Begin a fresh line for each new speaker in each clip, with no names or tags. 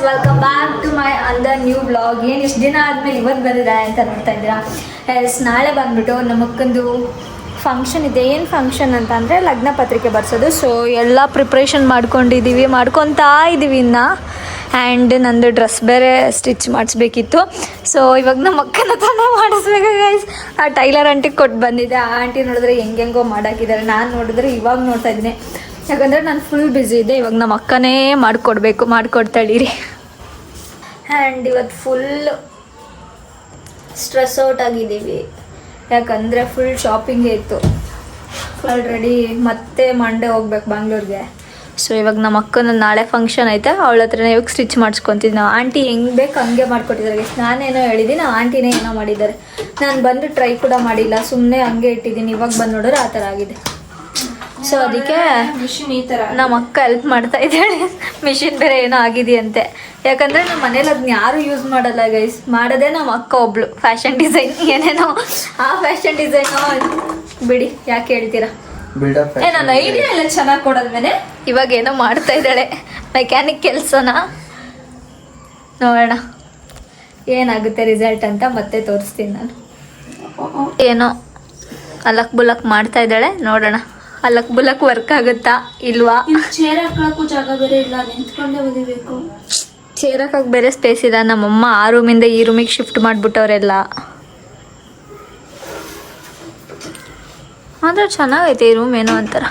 Welcome back to my ಅಂದರ್ new blog. ಏನು ಇಷ್ಟು ದಿನ ಆದಮೇಲೆ ಇವತ್ತು ಬಂದಿದೆ ಅಂತ ನೋಡ್ತಾ ಇದ್ದೀರಾ. ನಾಳೆ ಬಂದ್ಬಿಟ್ಟು ನಮಗೊಂದು ಫಂಕ್ಷನ್ ಇದೆ. ಏನು ಫಂಕ್ಷನ್ ಅಂತ ಅಂದರೆ ಲಗ್ನ ಪತ್ರಿಕೆ ಬರ್ಸೋದು. ಸೊ ಎಲ್ಲ ಪ್ರಿಪ್ರೇಷನ್ ಮಾಡ್ಕೊತಾ ಇದ್ದೀವಿ ಇನ್ನು. ಆ್ಯಂಡ್ ನಂದು ಡ್ರೆಸ್ ಬೇರೆ ಸ್ಟಿಚ್ ಮಾಡಿಸ್ಬೇಕಿತ್ತು. ಸೊ ಇವಾಗ ನಮ್ಮ ಅಕ್ಕನ ತಾನೇ ಮಾಡಿಸ್ಬೇಕು ಗೈಸ್. ಆ ಟೈಲರ್ ಆಂಟಿಗೆ ಕೊಟ್ಟು ಬಂದಿದ್ದೆ. ಆ ಆಂಟಿ ನೋಡಿದ್ರೆ ಹೆಂಗೆಂಗೋ ಮಾಡಾಕಿದ್ದಾರೆ. ನಾನು ನೋಡಿದ್ರೆ ಇವಾಗ ನೋಡ್ತಾ ಇದ್ದೀನಿ, ಯಾಕಂದರೆ ನಾನು ಫುಲ್ ಬ್ಯುಸಿ ಇದ್ದೆ. ಇವಾಗ ನಮ್ಮ ಅಕ್ಕನೇ ಮಾಡಿಕೊಡ್ತಾಳೀರಿ. ಆ್ಯಂಡ್ ಇವತ್ತು ಫುಲ್ ಸ್ಟ್ರೆಸ್ ಔಟ್ ಆಗಿದ್ದೀವಿ, ಯಾಕಂದರೆ ಫುಲ್ ಶಾಪಿಂಗೇ ಇತ್ತು ಆಲ್ರೆಡಿ. ಮತ್ತೆ ಮಂಡೇ ಹೋಗ್ಬೇಕು ಬ್ಯಾಂಗ್ಳೂರಿಗೆ. ಸೊ ಇವಾಗ ನಮ್ಮ ಅಕ್ಕನ ನಾಳೆ ಫಂಕ್ಷನ್ ಐತೆ, ಅವಳ ಹತ್ರನೇ ಇವಾಗ ಸ್ಟಿಚ್ ಮಾಡಿಸ್ಕೊತಿದ್ವಿ ನಾವು. ಆಂಟಿ ಹೆಂಗೆ ಬೇಕು ಹಂಗೆ ಮಾಡಿಕೊಟ್ಟಿದ್ದಾರೆ. ನಾನೇನೋ ಹೇಳಿದ್ದೀನಿ, ಆಂಟಿನೇ ಏನೋ ಮಾಡಿದ್ದಾರೆ. ನಾನು ಬಂದು ಟ್ರೈ ಕೂಡ ಮಾಡಿಲ್ಲ, ಸುಮ್ಮನೆ ಹಂಗೆ ಇಟ್ಟಿದ್ದೀನಿ. ಇವಾಗ ಬಂದು ನೋಡಿದ್ರೆ ಆ ಥರ ಆಗಿದೆ. ಸೊ ಅದಕ್ಕೆ
ಮಿಷಿನ್ ಈ ಥರ
ನಮ್ಮ ಅಕ್ಕ ಹೆಲ್ಪ್ ಮಾಡ್ತಾ ಇದ್ದಾಳೆ. ಮಿಷಿನ್ ಬೇರೆ ಏನೋ ಆಗಿದೆಯಂತೆ, ಯಾಕಂದರೆ ನಮ್ಮ ಮನೇಲಿ ಅದನ್ನ ಯಾರು ಯೂಸ್ ಮಾಡಲ್ಲ ಗೈಸ್. ಮಾಡೋದೇ ನಮ್ಮ ಅಕ್ಕ ಒಬ್ಳು. ಫ್ಯಾಷನ್ ಡಿಸೈನ್ ಏನೇನೋ, ಆ ಫ್ಯಾಷನ್ ಡಿಸೈನೋ ಬಿಡಿ, ಯಾಕೆ ಹೇಳ್ತೀರಾ.
ನನ್ನ ಐಡಿಯಾ ಎಲ್ಲ ಚೆನ್ನಾಗಿ ಕೊಡೋದ್ಮೇಲೆ
ಇವಾಗ ಏನೋ ಮಾಡ್ತಾ ಇದ್ದಾಳೆ ಮೆಕ್ಯಾನಿಕ್ ಕೆಲಸನ. ನೋಡೋಣ ಏನಾಗುತ್ತೆ ರಿಸಲ್ಟ್ ಅಂತ ಮತ್ತೆ ತೋರಿಸ್ತೀನಿ ನಾನು. ಏನೋ ಅಲಕ್ ಬುಲಕ್ ಮಾಡ್ತಾ ಇದ್ದಾಳೆ, ನೋಡೋಣ ಅಲಕ್ ಬುಲಕ್ ವರ್ಕ್ ಆಗುತ್ತಾ ಇಲ್ವಾ.
ಚೇರ್ ಹಾಕಕ್ಕೂ ಜಾಗ ಬೇರೆ ಇಲ್ಲ, ನಿಂತ್ಕೊಂಡೇ ಓದಿಬೇಕು.
ಚೇರ್ ಹಾಕಕ್ಕೆ ಬೇರೆ ಸ್ಪೇಸ್ ಇಲ್ಲ. ನಮ್ಮಮ್ಮ ಆ ರೂಮಿಂದ ಈ ರೂಮಿಗೆ ಶಿಫ್ಟ್ ಮಾಡಿಬಿಟ್ಟವರೆಲ್ಲ. ಆದರೆ ಚೆನ್ನಾಗೈತೆ ಈ ರೂಮ್, ಏನೋ ಒಂಥರ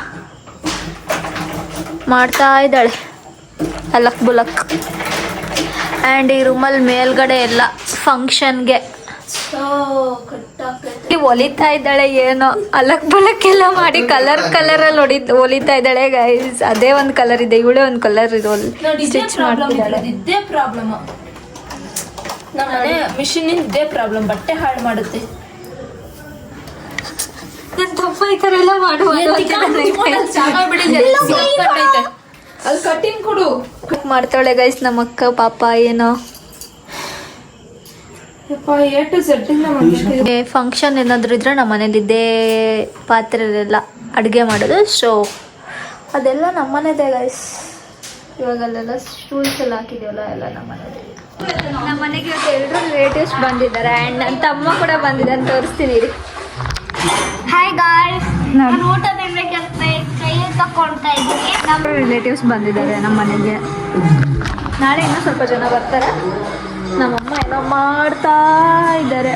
ಮಾಡ್ತಾ ಇದ್ದಾಳೆ ಅಲಕ್ ಬುಲಕ್. ಆ್ಯಂಡ್ ಈ ರೂಮಲ್ಲಿ ಮೇಲ್ಗಡೆ ಎಲ್ಲ ಫಂಕ್ಷನ್ಗೆ ಹೊಲಿತಾ ಇದ್ದಾಳೆ. ಏನೋ ಅಲಕ್ ಬುಲಕ್ ಎಲ್ಲ ಮಾಡಿ ಕಲರಲ್ಲಿ ಹೊಲಿತಾ ಇದ್ದಾಳೆ ಗೈಸ್. ಅದೇ ಒಂದು ಕಲರ್ ಇದೆ, ಇವಳೇ ಒಂದು ಕಲರ್ ಇದು ಸ್ಟಿಚ್ ಮಾಡ್ತಿದ್ದಾಳೆ.
ಇದೇ ಪ್ರಾಬ್ಲಮ್ ನಮ್ಮ ಮನೆ ಮಿಷಿನ್ ಇದೇ ಪ್ರಾಬ್ಲಮ್, ಬಟ್ಟೆ ಹಾಳು ಮಾಡುತ್ತೆ.
ನನ್ನ ತಪ್ಪ ಈ ಥರ ಎಲ್ಲ
ಅಲ್ಲಿ ಕಟಿಂಗ್ ಕೊಡು.
ಮಾಡ್ತಾಳೆ ಗೈಸ್ ನಮ್ಮ ಅಕ್ಕ ಪಾಪ. ಏನೋ ಫಂಕ್ಷನ್ ಏನಾದರೂ ಇದ್ರೆ ನಮ್ಮ ಮನೇಲಿ ಇದೇ ಪಾತ್ರೆಲ್ಲ ಅಡುಗೆ ಮಾಡೋದು. ಸೊ ಅದೆಲ್ಲ ನಮ್ಮ ಮನೆದೇ ಗೈಸ್. ಇವಾಗಲ್ಲೆಲ್ಲ ಸ್ಟೂಲ್ಸ್ ಎಲ್ಲ ಹಾಕಿದೀವಲ್ಲ, ಎಲ್ಲ ನಮ್ಮ ಮನೇಲಿ. ನಮ್ಮ ಮನೆಗೆ ಇವತ್ತು ಎಲ್ಲರೂ ರಿಲೇಟಿವ್ಸ್ ಬಂದಿದ್ದಾರೆ. ಆ್ಯಂಡ್ ನನ್ನ ತಮ್ಮ ಕೂಡ ಬಂದಿದೆ ಅಂತ ತೋರಿಸ್ತೀನಿ ರೀ. ಹಾಯ್ ಗಾಯ್ಸ್, ನಾನು ಊಟ ತಿನ್ಬೇಕಂತ ಕೈ ತಗೊಳ್ತಾ ಇದ್ದೀನಿ. ನಮ್ಮ ರಿಲೇಟಿವ್ಸ್ ಬಂದಿದ್ದಾರೆ ನಮ್ಮ ಮನೆಗೆ. ನಾಳೆ ಇನ್ನೂ ಸ್ವಲ್ಪ ಜನ ಬರ್ತಾರೆ. ನಮ್ಮಮ್ಮ ಏನೋ ಮಾಡ್ತಾ ಇದ್ದಾರೆ.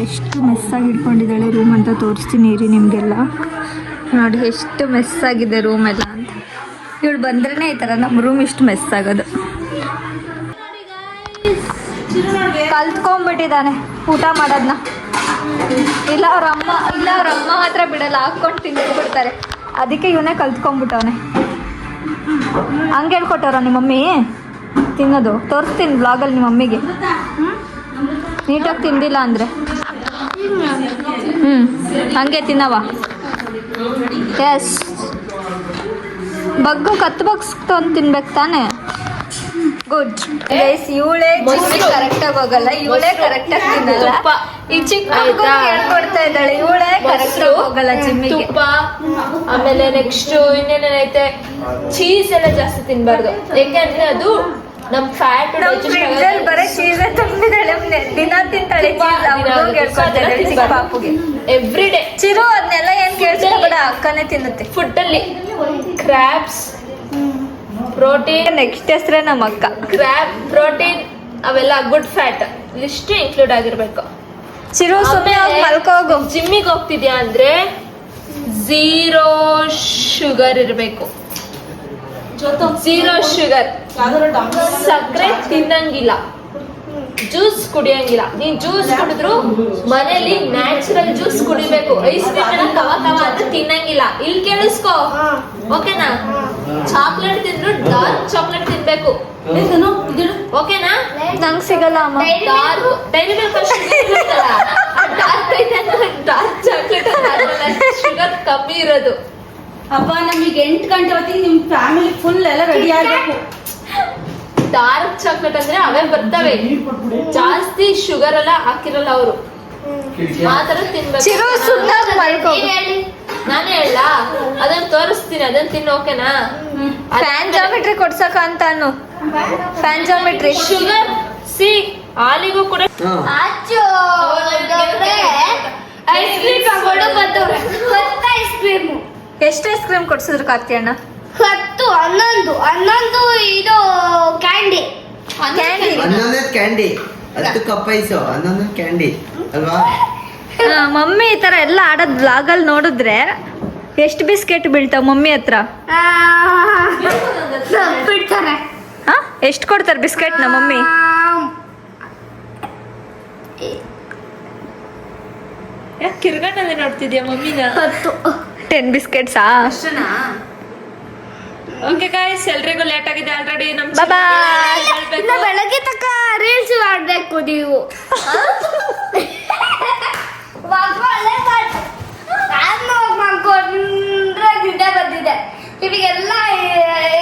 ಎಷ್ಟು ಮೆಸ್ಸಾಗಿ ಇಟ್ಕೊಂಡಿದ್ದಾಳೆ ರೂಮ್ ಅಂತ ತೋರಿಸ್ತೀನಿ ರೀ ನಿಮಗೆಲ್ಲ. ನೋಡಿ ಎಷ್ಟು ಮೆಸ್ಸಾಗಿದೆ ರೂಮ್ ಎಲ್ಲ ಅಂತ. ಇವಳು ಬಂದ್ರೇ ಈ ಥರ ನಮ್ಮ ರೂಮ್ ಇಷ್ಟು ಮೆಸ್ಸಾಗೋದು. ಕಲ್ತ್ಕೊಂಡ್ಬಿಟ್ಟಿದ್ದಾನೆ ಊಟ ಮಾಡೋದನ್ನ. ಇಲ್ಲ ಅವ್ರ ಅಮ್ಮ ಮಾತ್ರ ಬಿಡಲ್ಲ, ಹಾಕ್ಕೊಂಡು ತಿಂದ್ಬಿಡ್ತಾರೆ. ಅದಕ್ಕೆ ಇವನೇ ಕಲ್ತ್ಕೊಂಡ್ಬಿಟ್ಟವನೆ. ಹಂಗೆ ಹೇಳ್ಕೊಟ್ಟವ್ರ ನಿಮ್ಮ ಮಮ್ಮಿ ತಿನ್ನೋದು? ತೋರಿಸ್ತೀನಿ ಬ್ಲಾಗಲ್ಲಿ ನಿಮ್ಮ ಮಮ್ಮಿಗೆ. ನೀಟಾಗಿ ತಿಂದಿಲ್ಲ ಅಂದರೆ ಹಂಗೆ ತಿನ್ನವ. ಎಸ್, ಬಗ್ಗು ಕತ್ತು ಬಗ್ಸ್ಕೊಂಡು ತಿನ್ಬೇಕು ತಾನೆ. Good guys. ಇವಳೇ ಕರೆಕ್ಟಾಗಿ ಹೋಗಲ್ಲ, ಇವಳೇ ಕರೆಕ್ಟಾಗಿ ತಿನ್ನಲ್ಲ. ಈ ಚಿಕ್ಕ ಹೇಳ್ಕೊಡ್ತಾ ಇದ್ದಾಳೆ, ಇವಳೇ ಕರೆಕ್ಟಾಗಿ ಹೋಗಲ್ಲ ಜಿಮ್ಮಿಗೆ.
ತುಪ್ಪ, ಆಮೇಲೆ ನೆಕ್ಸ್ಟ್ ಇನ್ನೇನೈತೆ ಚೀಸ್ ಎಲ್ಲ ಜಾಸ್ತಿ ತಿನ್ಬಾರ್ದು, ಯಾಕೆಂದ್ರೆ ಅದು ನಮ್ ಫ್ಯಾಟ್
ಬರೀ ಚೀಸೇ ತುಂಬಿದಾಳೆ. ದಿನ ತಿಂತಾಳೆ ಚಿಕ್ಕ ಪಾಪುಗೆ
ಎವ್ರಿ ಡೇ.
ಚಿರು ಅದನ್ನೆಲ್ಲ ಏನ್ ಕೇಳ್ತಿಲ್ಲ ಬಿಡ, ಅಕ್ಕನೇ ತಿನ್ನುತ್ತೆ.
ಫುಡ್ ಅಲ್ಲಿ ಕ್ರ್ಯಾಬ್ಸ್, ಪ್ರೋಟೀನ್,
ನೆಕ್ಸ್ಟ್ ಹೆಸ್ರೆ ನಮ್ಮ ಅಕ್ಕ.
ಕ್ರ್ಯಾಬ್, ಪ್ರೋಟೀನ್ ಅವೆಲ್ಲ ಗುಡ್ ಫ್ಯಾಟ್ ಇಷ್ಟು ಇನ್ಕ್ಲೂಡ್ ಆಗಿರ್ಬೇಕು.
ಚಿರು ಸುಮ್ಮನೆ ಮಲ್ಕೋಗು.
ಜಿಮ್ಮಿಗೆ ಹೋಗ್ತಿದ್ಯಾ ಅಂದ್ರೆ 0 ಶುಗರ್ ಇರಬೇಕು. 0 ಶುಗರ್. ಸಕ್ಕರೆ ತಿನ್ನಂಗಿಲ್ಲ, ಜ್ಯೂಸ್ ಕುಡಿಯಂಗಿಲ್ಲ. ನೀನ್ ಜ್ಯೂಸ್ ಕುಡಿದ್ರು ಮನೇಲಿ ನ್ಯಾಚುರಲ್ ಜ್ಯೂಸ್ ಕುಡಿಬೇಕು. ಐಸ್ ಕ್ರೀಮ್ ತವ ಅಂತ ತಿನ್ನಂಗಿಲ್ಲ. ಇಲ್ಲಿ ಕೇಳಿಸ್ಕೋ, ಓಕೆನಾ? ಚಾಕ್ಲೇಟ್ ತಿಂದ್ರು ಡಾರ್ಕ್ ಚಾಕ್ಲೇಟ್ ತಿನ್ಬೇಕು, ಓಕೆನಾ?
ನಂಗೆ ಸಿಗಲ್ಲ ಅಮ್ಮ.
Dairy milk dark chocolate sugar ಕಮ್ಮಿ ಇರೋದು.
ಅಪ್ಪ ನಮಗೆ 8 ಗಂಟೆ ಹೊತ್ತಿಗೆ ನಿಮ್ ಫ್ಯಾಮಿಲಿ ಫುಲ್ ಎಲ್ಲ ರೆಡಿ ಆಗ್ಬೇಕು.
ಡಾರ್ಕ್ ಚಾಕ್ಲೇಟ್ ಅಂದ್ರೆ ಅವೇ ಬರ್ತವೆ, ಜಾಸ್ತಿ ಶುಗರ್ ಎಲ್ಲ ಹಾಕಿರಲ್ಲ ಅವರು. ಆ ತರ ತಿನ್ಬೇಕು.
ಚಿರು ಸುಮ್ಮನೆ ಮಲ್ಕೋ.
ನಾನೇ ಹೇಳ ಅದನ್ನ ತೋರಿಸ್ತೀನಿ, ಅದನ್ನ ತಿನ್ನು, ಓಕೆನಾ?
ಫ್ಯಾನ್ ಜಾಮೆಟ್ರಿ ಕೊಡ್ಸಕ ಅಂತ ಅನ್ನು. Fan geometry.
ಶುಗರ್ ಸಿ ಹಾಲಿಗೂ ಕೂಡ
ಐಸ್ ಕ್ರೀಮ್ ತಗೊಂಡು ಬಂದವ್ರೆ. 10 ಐಸ್ ಕ್ರೀಮ್.
ಎಷ್ಟು ಐಸ್ ಕ್ರೀಮ್ ಕೊಡ್ಸಿದ್ರು ಕಾರ್ತಿ ಅಣ್ಣ?
10, 11 ಇದು candy.
Candy 10 cup ice 11 candy ಅಲ್ವಾ?
ಮಮ್ಮಿ ಈ ತರ ಎಲ್ಲ ಆಡೋದ್ ಬ್ಲಾಗ್ ಅಲ್ಲಿ ನೋಡಿದ್ರೆ ಎಷ್ಟು ಬಿಸ್ಕೆಟ್ ಬೀಳ್ತಾವ ಮಮ್ಮಿ ಹತ್ರ?
ಬಿಡ್ತಾರೆ.
ಎಷ್ಟು ಕೊಡ್ತಾರೆ ಬಿಸ್ಕೆಟ್ ನ ಮಮ್ಮಿ?
ಯಾಕೆ ಕಿರ್ಗಣ್ಣಲ್ಲಿ ನೋಡ್ತಿದ್ಯಾ ಮಮ್ಮಿನ?
10 ಬಿಸ್ಕೆಟ್ಸಾ?
ಓಕೆ ಗಾಯ್ಸ್, ಎಲ್ರಿಗೂ ಲೇಟ್ ಆಗಿದೆ ಆಲ್ರೆಡಿ.
ಇನ್ನು ಬೆಳಗ್ಗೆ ತಕ್ಕ ರೀಲ್ಸ್ ಮಾಡ್ಬೇಕು ನೀವು. ಮಾಡ್ಕೊಂಡ್ರೆ ನಿದ್ದೆ ಬಂದಿದೆ. ಇವಾಗೆಲ್ಲ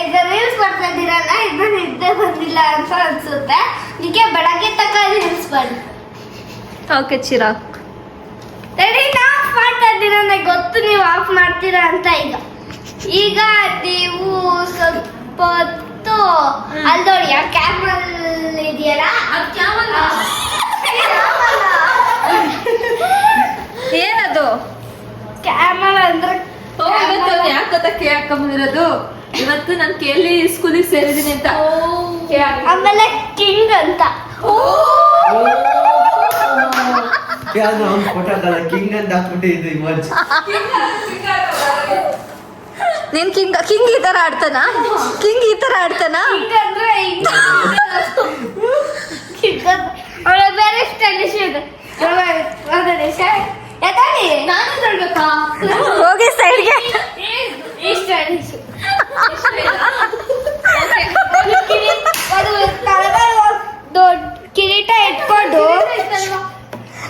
ಈಗ ರೀಲ್ಸ್ ಮಾಡ್ತಾ ಇದ್ದೀರಲ್ಲ, ಇನ್ನು ನಿದ್ದೆ ಬಂದಿಲ್ಲ ಅಂತ ಅನ್ಸುತ್ತೆ. ಅದಕ್ಕೆ ಬೆಳಗ್ಗೆ ತಕ್ಕ ರೀಲ್ಸ್ ಮಾಡಿ.
Okay Chirag
ready? ಆಫ್ ಮಾಡ್ತಾ ಇದ್ದೀರ, ನನಗೆ ಗೊತ್ತು ನೀವು ಆಫ್ ಮಾಡ್ತೀರಾ ಅಂತ. ಈಗ ನೀವು ಸ್ವಲ್ಪ ಹೊತ್ತು ಅಲ್ಲಿ ನೋಡಿ, ಆ ಕ್ಯಾಮಲ್ ಇದೆಯಲ್ಲ,
ಏನದು?
ಕ್ಯಾಮಲ್ ಅಂದ್ರೆ
ಇವತ್ತು ಯಾಕೆ ಗೊತ್ತಾ ಕೇ ಹಾಕೊಂಬಂದಿರೋದು? ಇವತ್ತು ನಾನು ಕೇಳಿ ಸ್ಕೂಲಿಗೆ ಸೇರಿದೀನಿ ಅಂತ.
ಆಮೇಲೆ ಕಿಂಗ್ ಅಂತ.
ಯಾವ್ದು ಅವ್ನು ಫೋಟೋ ಕಿಂಗ್ ಅಂತ ಹಾಕ್ಬಿಟ್ಟು ಇಮೋಜಿ.
ನೀನ್ ಕಿಂಗ್ ಈ ತರ ಆಡ್ತಾನ? ಕಿಂಗ್ ಈ ತರ ಆಡ್ತಾನ?
ಕಿಂಗ್ ಅಂದ್ರೆ ಅವಳ ಬೇರೆ ಸ್ಟೈಲಿಶ್ ಇದೆ. ನಾನು ಹೇಳ್ಬೇಕಾ?
ಹೋಗಿ ಸೈಡ್ಗೆ.
ಈ ಸ್ಟೈಲಿಶ್ ಅದು ದೊಡ್ಡ ಕಿರೀಟ ಇಟ್ಕೊಂಡು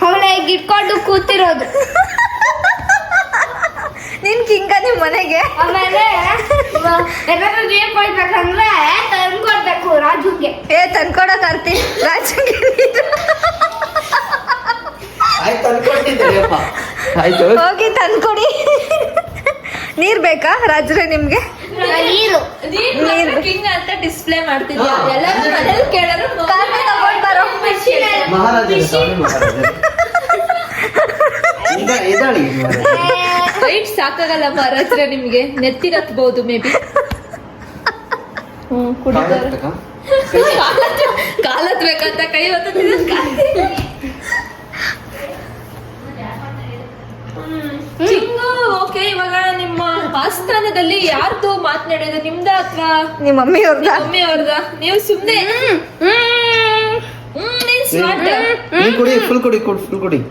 ಅವಳ ಇಟ್ಕೊಂಡು ಕೂತಿರೋದು.
ನೀನ್ ಕಿಂಗ ನಿಮ್ ಮನೆಗೆ?
ಆಮೇಲೆ ಏನಾದ್ರು ಗೇಮ್ ಕೊಡ್ಬೇಕಂದ್ರೆ ತಂದ್ಕೊಡ್ಬೇಕು ರಾಜುಗೆ.
ತಂದ್ಕೊಡಕ್ ಆರ್ತಿ ರಾಜುಗೆ.
ಆಯ್ತು ಅನ್ಕೊಟ್ಟಿದ್ದೀರಿಯಪ್ಪ. ಆಯ್ತು
ಹೋಗಿ ತಂದ್ಕೊಡಿ. ನೀರ್ ಬೇಕಾ ರಾಜ್ರೆ ನಿಮ್ಗೆ?
ನೀರು
ಕಿಂಗ್ ಅಂತ ಡಿಸ್ಪ್ಲೇ ಮಾಡ್ತಿದ್ಯಾ? ಎಲ್ಲರೂ ಮನೇಲಿ ಕೇಳೋರು ವೈಟ್ ಸಾಕಾಗಲ್ಲ ಮಹಾರಾಜ್ರೆ, ನಿಮ್ಗೆ ನೆತ್ತಿಗೆ ಹತ್ಬಹುದು ಮೇ ಬಿ. ಕುಡಿತಾರೆ ಕಾಲತ್ಬೇಕಂತ ಕೈ ಹೊತ್ತಿದ್ದ. ಚಿಂಗು ಓಕೆ. ಇವಾಗ ನಿಮ್ಮ ಆಸ್ಥಾನದಲ್ಲಿ ಯಾರ್ದು ಮಾತನಾಡೋದು, ನಿಮ್ದ ಅಥವಾ
ನಿಮ್ಮ ಮಮ್ಮಿ ಅವ್ರದ?
ಮಮ್ಮಿ ಅವ್ರದ? ನೀವು ಸುಮ್ನೆ ನೀನ್ ಸ್ಮಾರ್ಟ್.
ನೀನ್ ಕುಡಿ, ಫುಲ್ ಕುಡಿ.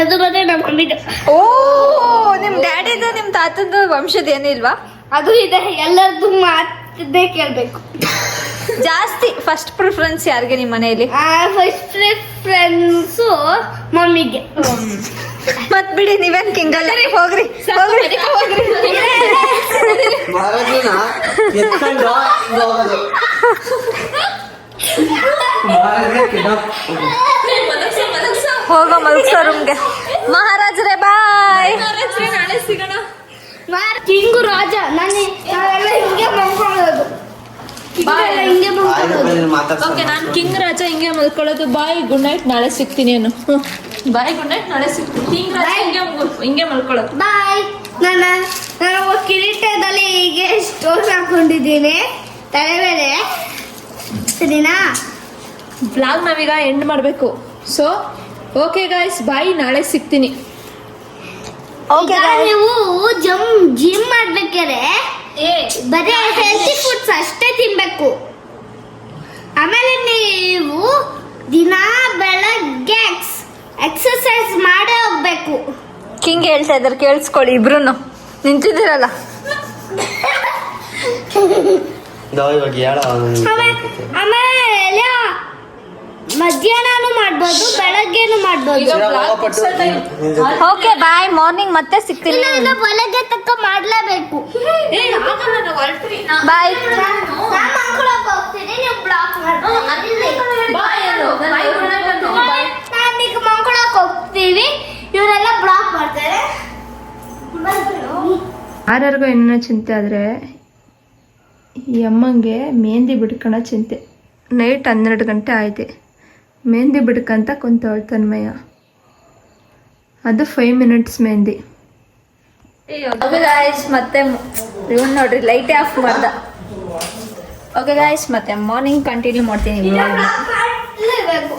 ಅದು ಮತ್ತೆ ನಮ್ಮ ಮಮ್ಮಿದು.
ಓ, ನಿಮ್ ಡ್ಯಾಡಿದು ನಿಮ್ ತಾತಂದು ವಂಶದ ಏನಿಲ್ವಾ?
ಅದು ಇದೆ. ಎಲ್ಲರದ್ದು ಮಾತೇ ಕೇಳ್ಬೇಕು.
ಜಾಸ್ತಿ ಫಸ್ಟ್ ಪ್ರಿಫರೆನ್ಸ್ ಯಾರಿಗೆ ನಿಮ್ಮ ಮನೆಯಲ್ಲಿ?
ಫಸ್ಟ್ ಪ್ರಿಫರೆನ್ಸು ಮಮ್ಮಿಗೆ.
ಮತ್ ಬಿಡಿ, ನೀವೇನ್ ಕಿಂಗ್ ಅಲ್ಲ. ಹೋಗ್ರಿ
ಮಹಾರಾಜನ ಎತ್ಕೊಂಡು ಹೋಗೋದು.
ಹೋಗೋ ಮಲ್ಸೋ ರೂಮ್ಗೆ. ಮಹಾರಾಜರೇ ಬಾಯ್.
ನಾಳೆ ಸಿಗೋಣ.
ಕಿಂಗು ರಾಜ. ನಾವೆಲ್ಲ ಹಿಂಗೆ ಮಲ್ಕೊಳ್ಳೋದು. ಹಿಂಗೆ ಮಲ್ಕೊಳ್ಳೋದು.
ಓಕೆ, ನಾನು ಕಿಂಗ್ ರಾಜ ಹಿಂಗೆ ಮಲ್ಕೊಳ್ಳೋದು. ಬಾಯ್, ಗುಡ್ ನೈಟ್, ನಾಳೆ ಸಿಗ್ತೀನಿ ಏನು. ಬಾಯ್, ಗುಡ್ ನೈಟ್, ನಾಳೆ ಸಿಗ್ತೀನಿ. ಕಿಂಗ್ ರಾಜ ಹಿಂಗೆ ಮಲ್ಕೊಳ್ಳೋದು.
ಬಾಯ್. ನಾನು ಕಿರೀಟದಲ್ಲಿ ಹೀಗೆ ಸ್ಟೋನ್ ಹಾಕೊಂಡಿದ್ದೀನಿ ತಲೆ ಮೇಲೆ. ಸರಿನಾ?
ಬ್ಲಾಗ್ ನಾವೀಗ ಎಂಡ್ ಮಾಡಬೇಕು. ಸೊ ಓಕೆ ಗಾಯ್ಸ್, ಬಾಯ್, ನಾಳೆ ಸಿಗ್ತೀನಿ.
ಈಗ ನೀವು ಜಿಮ್ ಮಾಡ್ಬೇಕಾದ್ರೆ ಬರೀ ಹೆಲ್ತಿ ಫುಡ್ಸ್ ಅಷ್ಟೇ ತಿನ್ಬೇಕು. ಆಮೇಲೆ ನೀವು ದಿನ ಬೆಳಗ್ಗೆ ಎಕ್ಸರ್ಸೈಸ್ ಮಾಡೇ ಹೋಗ್ಬೇಕು.
ಕಿಂಗ್ ಹೇಳ್ತಾ ಇದ್ದಾರೆ, ಕೇಳಿಸ್ಕೊಳ್ಳಿ ಇಬ್ರು ನಿಂತಿದ್ದೀರಲ್ಲ.
ಆಮೇಲೆ ಮಧ್ಯಾಹ್ನನೂ ಮಾಡ್ಬೋದು, ಬೆಳಗ್ಗೆನೂ ಮಾಡ್ಬೋದು.
ಓಕೆ ಬಾಯ್, ಮಾರ್ನಿಂಗ್ ಮತ್ತೆ ಸಿಗ್ತೀನಿ.
ಇಲ್ಲ, ಬೆಳಗ್ಗೆ ತಕ್ಕ ಮಾಡ್ಲೇಬೇಕು.
ಬಾಯ್.
ಹೋಗ್ತೀನಿ, ನೀವು ಬ್ಲಾಕ್ ನಾನೀಗ ಮಂಗಳಕ್ಕೆ ಹೋಗ್ತೀವಿ, ಇವರೆಲ್ಲ ಬ್ಲಾಕ್ ಮಾಡ್ತಾರೆ.
ಯಾರ್ಯಾರಿಗೋ ಏನೋ ಚಿಂತೆ ಆದರೆ ಈ ಅಮ್ಮಂಗೆ ಮೆಹಂದಿ ಬಿಡ್ಕೊಳೋ ಚಿಂತೆ. ನೈಟ್ 12 ಗಂಟೆ ಆಯ್ತು, ಮೆಹಂದಿ ಬಿಡ್ಕಂತ ಕುಂತವಳು ತನ್ಮಯ್ಯ. ಅದು 5 ಮಿನಿಟ್ಸ್ ಮೆಹಂದಿ.
ಓಕೆ ಗಾಯ್ಸ್, ಮತ್ತೆ ಇವನು ನೋಡ್ರಿ ಲೈಟೇ ಆಫ್ ಮಾಡ್ದ. ಓಕೆ ಗಾಯ್ಸ್, ಮತ್ತೆ ಮಾರ್ನಿಂಗ್ ಕಂಟಿನ್ಯೂ ಮಾಡ್ತೀನಿ ಇವಾಗ.
ಮಾಡ್ಲೇಬೇಕು.